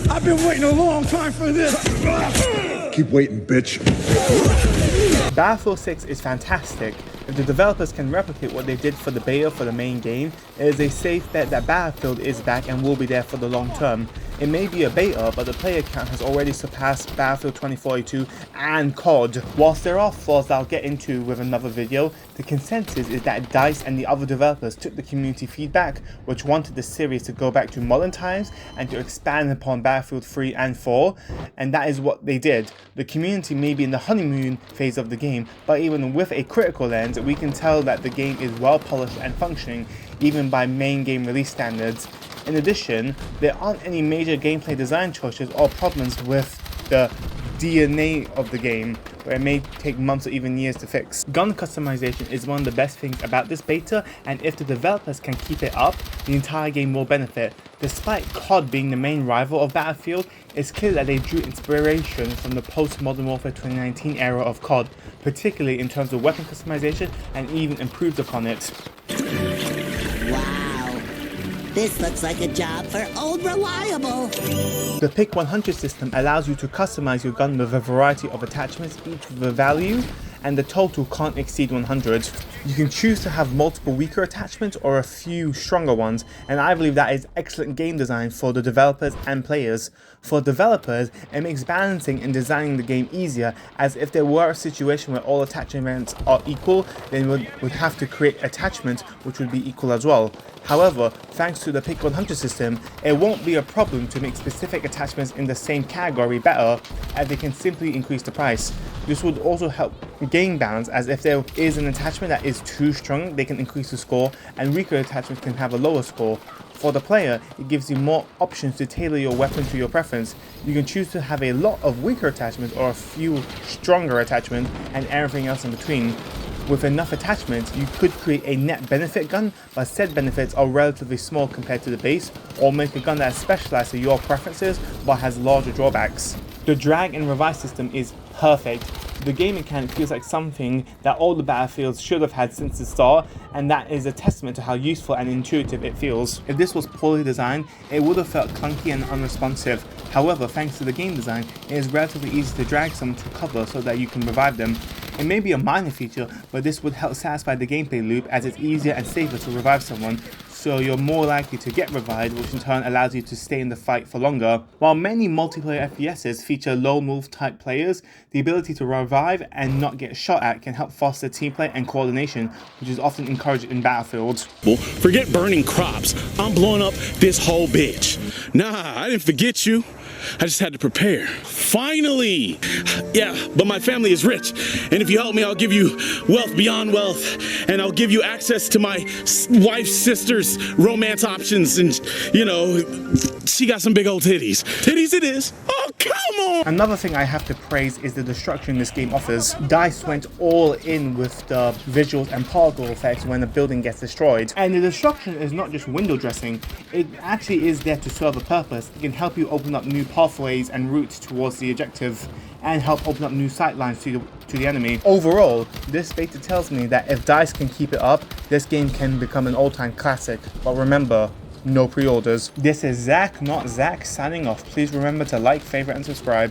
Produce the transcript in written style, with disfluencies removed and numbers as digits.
I've been waiting a long time for this. Keep waiting, bitch. Battlefield 6 is fantastic. If the developers can replicate what they did for the beta for the main game, it is a safe bet that Battlefield is back and will be there for the long term. It may be a beta, but the player count has already surpassed Battlefield 2042 and COD. Whilst there are flaws that I'll get into with another video, the consensus is that DICE and the other developers took the community feedback, which wanted the series to go back to modern times and to expand upon Battlefield 3 and 4, and that is what they did. The community may be in the honeymoon phase of the game, but even with a critical lens, we can tell that the game is well polished and functioning, even by main game release standards. In addition, there aren't any major gameplay design choices or problems with the DNA of the game, where it may take months or even years to fix. Gun customization is one of the best things about this beta, and if the developers can keep it up, the entire game will benefit. Despite COD being the main rival of Battlefield, it's clear that they drew inspiration from the post-Modern Warfare 2019 era of COD, particularly in terms of weapon customization, and even improved upon it. Wow, this looks like a job for Old Reliable. The Pick 100 system allows you to customize your gun with a variety of attachments, each with a value, and the total can't exceed 100. You can choose to have multiple weaker attachments or a few stronger ones, and I believe that is excellent game design for the developers and players. For developers, it makes balancing and designing the game easier, as if there were a situation where all attachments are equal, then would have to create attachments which would be equal as well. However, thanks to the Pick 100 system, it won't be a problem to make specific attachments in the same category better, as they can simply increase the price. This would also help game balance, as if there is an attachment that is too strong, they can increase the score, and weaker attachments can have a lower score. For the player, it gives you more options to tailor your weapon to your preference. You can choose to have a lot of weaker attachments or a few stronger attachments, and everything else in between. With enough attachments, you could create a net benefit gun, but said benefits are relatively small compared to the base, or make a gun that is specialized to your preferences but has larger drawbacks. The drag and revive system is perfect. The game mechanic feels like something that all the Battlefields should have had since the start, and that is a testament to how useful and intuitive it feels. If this was poorly designed, it would have felt clunky and unresponsive. However, thanks to the game design, it is relatively easy to drag someone to cover so that you can revive them. It may be a minor feature, but this would help satisfy the gameplay loop, as it's easier and safer to revive someone, so you're more likely to get revived, which in turn allows you to stay in the fight for longer. While many multiplayer FPSs feature lone wolf type players, the ability to revive and not get shot at can help foster team play and coordination, which is often encouraged in Battlefield. Forget burning crops, I'm blowing up this whole bitch. Nah, I didn't forget you. I just had to prepare. Finally! Yeah, but my family is rich, and if you help me, I'll give you wealth beyond wealth, and I'll give you access to my wife's sister's romance options, and, you know, she got some big old titties. Titties it is. Oh, come on! Another thing I have to praise is the destruction this game offers. DICE went all in with the visuals and particle effects when a building gets destroyed. And the destruction is not just window dressing, it actually is there to serve a purpose. It can help you open up new pathways and routes towards the objective, and help open up new sight lines to the enemy. Overall, this beta tells me that if DICE can keep it up, this game can become an all-time classic. But remember, no pre-orders. This is Zach, not Zach, signing off. Please remember to like, favorite, and subscribe.